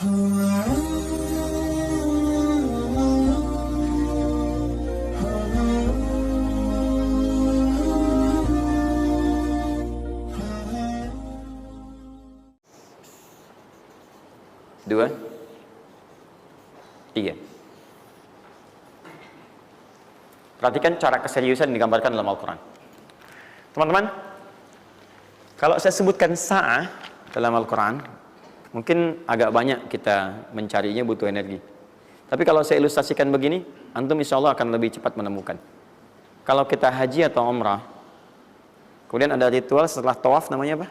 Dua, tiga. Perhatikan cara keseriusan yang digambarkan dalam Al-Quran. Teman-teman, kalau saya sebutkan sa'ah dalam Al-Quran, mungkin agak banyak kita mencarinya, butuh energi. Tapi kalau saya ilustrasikan begini, antum insya Allah akan lebih cepat menemukan. Kalau kita haji atau umrah, kemudian ada ritual setelah tawaf, namanya apa?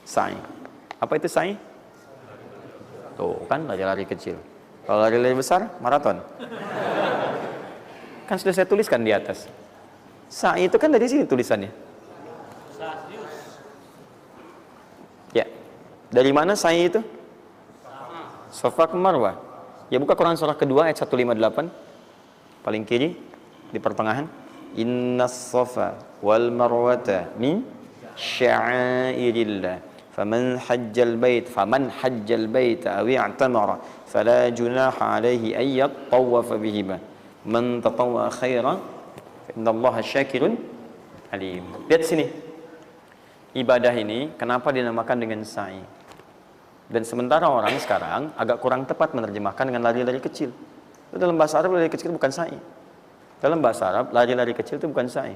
Sa'i. Apa itu sa'i? Tuh kan, lari-lari kecil. Kalau lari-lari besar, maraton. Kan sudah saya tuliskan di atas. Sa'i itu kan dari sini tulisannya. Ya. Dari mana sa'i itu? Safa ke Marwah. Ya, buka Quran surah kedua ayat 158. Paling kiri di pertengahan. Innas safa wal marwata min sya'airillah. فمن حج البيت أو اعتمر فلا جناح عليه أن يطوف بهما من تطوع خيرا فإن الله شاكر عليم. Lihat sini, ibadah ini kenapa dinamakan dengan sa'i? Dan sementara orang sekarang agak kurang tepat menerjemahkan dengan lari-lari kecil. Dalam bahasa Arab lari kecil bukan sa'i. Dalam bahasa Arab lari-lari kecil itu bukan sa'i.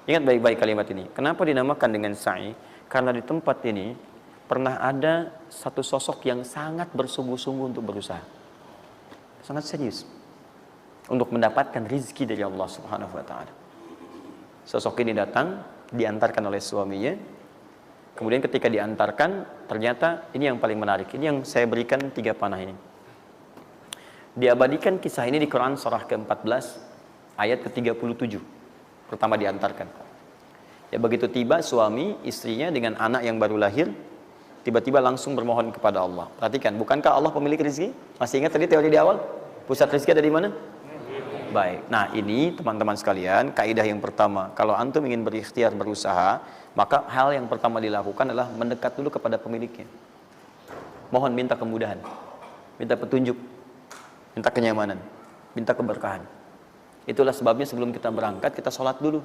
Ingat baik-baik kalimat ini. Kenapa dinamakan dengan sa'i? Karena di tempat ini pernah ada satu sosok yang sangat bersungguh-sungguh untuk berusaha. Sangat serius. Untuk mendapatkan rizki dari Allah Subhanahu wa ta'ala. Sosok ini datang, diantarkan oleh suaminya. Kemudian ketika diantarkan, ternyata ini yang paling menarik. Ini yang saya berikan 3 panah ini. Diabadikan kisah ini di Quran surah ke-14, ayat ke-37. Pertama diantarkan. Ya, begitu tiba suami, istrinya dengan anak yang baru lahir, tiba-tiba langsung bermohon kepada Allah. Perhatikan, bukankah Allah pemilik rezeki? Masih ingat tadi teori di awal? Pusat rezeki ada di mana? Baik. Nah, ini teman-teman sekalian, kaidah yang pertama. Kalau antum ingin berikhtiar, berusaha, maka hal yang pertama dilakukan adalah mendekat dulu kepada pemiliknya. Mohon minta kemudahan, minta petunjuk, minta kenyamanan, minta keberkahan. Itulah sebabnya sebelum kita berangkat, kita sholat dulu.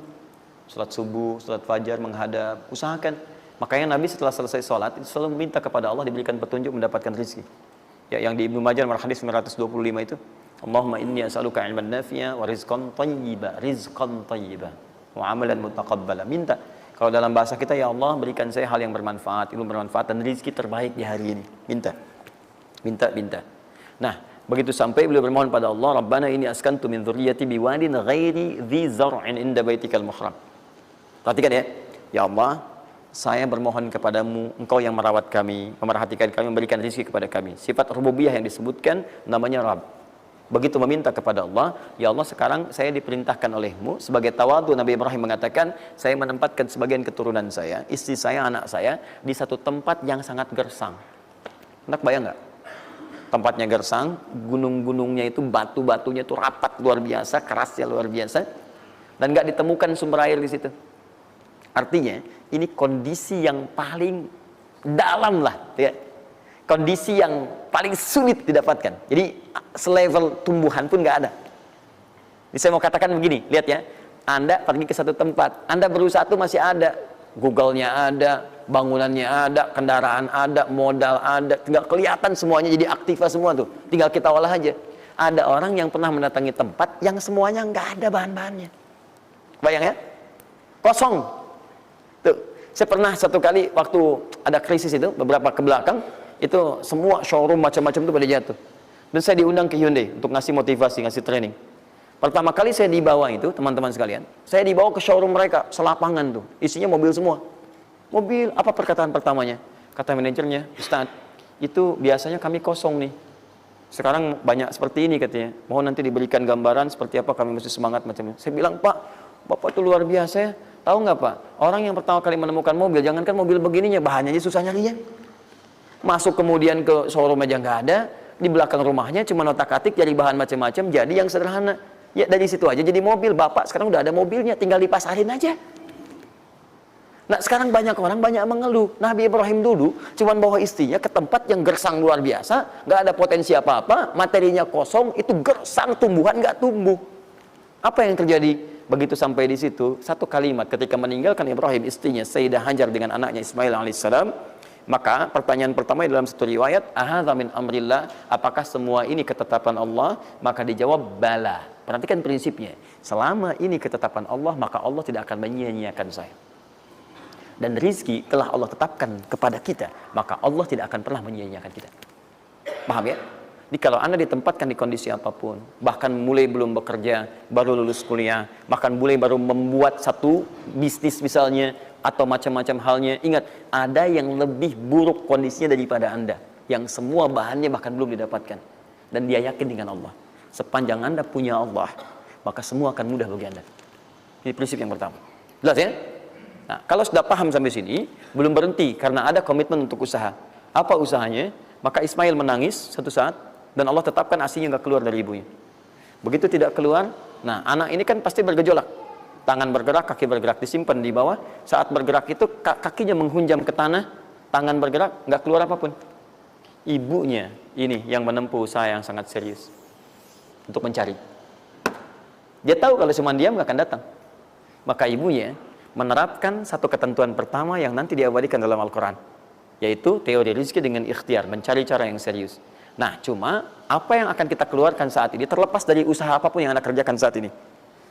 Sholat subuh, sholat fajar, menghadap, usahakan. Makanya Nabi setelah selesai sholat, itu selalu meminta kepada Allah diberikan petunjuk mendapatkan rezeki. Ya, yang di Ibnu Majah nomor hadis 925 itu, Allahumma inni as'aluka ilman nafi'a wa rizqan thayyiba wa amalan mutaqabbala. Minta. Kalau dalam bahasa kita, ya Allah berikan saya hal yang bermanfaat, ilmu bermanfaat dan rezeki terbaik di hari ini. Minta. Minta. Nah, begitu sampai beliau bermohon pada Allah, Rabbana inni askantu min dzurriyyati biwadin ghairi dzi zar'in inda baitikal muhram. Perhatikan ya. Ya Allah, saya bermohon kepadamu, engkau yang merawat kami, memerhatikan kami, memberikan rezeki kepada kami. Sifat rububiyah yang disebutkan namanya Rabb. Begitu meminta kepada Allah, ya Allah sekarang saya diperintahkan olehmu sebagai tawadu. Nabi Ibrahim mengatakan, saya menempatkan sebagian keturunan saya, istri saya, anak saya di satu tempat yang sangat gersang. Enak bayang nggak? Tempatnya gersang, gunung-gunungnya itu batu-batunya itu rapat luar biasa, kerasnya luar biasa, dan nggak ditemukan sumber air di situ. Artinya ini kondisi yang paling dalam lah, ya. Kondisi yang paling sulit didapatkan. Jadi selevel tumbuhan pun nggak ada. Jadi saya mau katakan begini, lihat ya. Anda pergi ke satu tempat, Anda berusaha tuh masih ada, Google-nya ada, bangunannya ada, kendaraan ada, modal ada, tinggal kelihatan semuanya jadi aktiva semua tuh. Tinggal kita olah aja. Ada orang yang pernah mendatangi tempat yang semuanya nggak ada bahan-bahannya. Bayang ya? Kosong. Tuh, saya pernah satu kali waktu ada krisis itu, beberapa ke belakang, itu semua showroom macam-macam itu pada jatuh. Dan saya diundang ke Hyundai untuk ngasih motivasi, ngasih training. Pertama kali saya dibawa itu, teman-teman sekalian, saya dibawa ke showroom mereka, selapangan tuh, isinya mobil semua. Mobil, apa perkataan pertamanya? Kata manajernya, Ustaz, itu biasanya kami kosong nih. Sekarang banyak seperti ini katanya. Mohon nanti diberikan gambaran seperti apa kami mesti semangat macam ini. Saya bilang, Pak, Bapak itu luar biasa ya. Tahu nggak Pak, orang yang pertama kali menemukan mobil, jangankan mobil begininya, bahannya aja susah nyarinya. Masuk kemudian ke showroom aja nggak ada, di belakang rumahnya cuma otak-atik cari bahan macam-macam, jadi yang sederhana. Ya dari situ aja jadi mobil. Bapak sekarang udah ada mobilnya, tinggal dipasarin aja. Nah sekarang banyak orang banyak mengeluh. Nabi Ibrahim dulu cuman bawa istrinya ke tempat yang gersang luar biasa, nggak ada potensi apa-apa, materinya kosong, itu gersang, tumbuhan nggak tumbuh. Apa yang terjadi? Begitu sampai di situ, satu kalimat ketika meninggalkan Ibrahim istrinya Sayyidah Hajar dengan anaknya Ismail alaihissalam, maka pertanyaan pertama dalam satu riwayat, ahadza min amrillah, apakah semua ini ketetapan Allah? Maka dijawab bala. Perhatikan prinsipnya, selama ini ketetapan Allah, maka Allah tidak akan menyia-nyiakan saya. Dan rizki telah Allah tetapkan kepada kita, maka Allah tidak akan pernah menyia-nyiakan kita. Paham ya? Jadi kalau Anda ditempatkan di kondisi apapun, bahkan mulai belum bekerja, baru lulus kuliah, bahkan mulai baru membuat satu bisnis misalnya, atau macam-macam halnya, ingat, ada yang lebih buruk kondisinya daripada Anda, yang semua bahannya bahkan belum didapatkan. Dan dia yakin dengan Allah. Sepanjang Anda punya Allah, maka semua akan mudah bagi Anda. Ini prinsip yang pertama. Jelas ya? Nah, kalau sudah paham sampai sini, belum berhenti karena ada komitmen untuk usaha. Apa usahanya? Maka Ismail menangis satu saat dan Allah tetapkan ASInya nggak keluar dari ibunya. Begitu tidak keluar, nah anak ini kan pasti bergejolak. Tangan bergerak, kaki bergerak, disimpan di bawah. Saat bergerak itu kakinya menghunjam ke tanah, tangan bergerak, nggak keluar apapun. Ibunya ini yang menempuh usaha yang sangat serius untuk mencari. Dia tahu kalau cuma diam nggak akan datang. Maka ibunya menerapkan satu ketentuan pertama yang nanti diabadikan dalam Al-Quran, yaitu teori rezeki dengan ikhtiar, mencari cara yang serius. Nah, cuma apa yang akan kita keluarkan saat ini terlepas dari usaha apapun yang Anda kerjakan saat ini.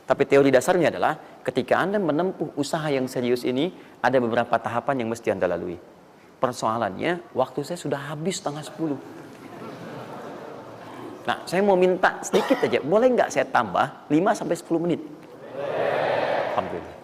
Tapi teori dasarnya adalah ketika Anda menempuh usaha yang serius ini, ada beberapa tahapan yang mesti Anda lalui. Persoalannya, waktu saya sudah habis 9:30. Nah, saya mau minta sedikit aja, boleh nggak saya tambah 5-10 menit? Alhamdulillah.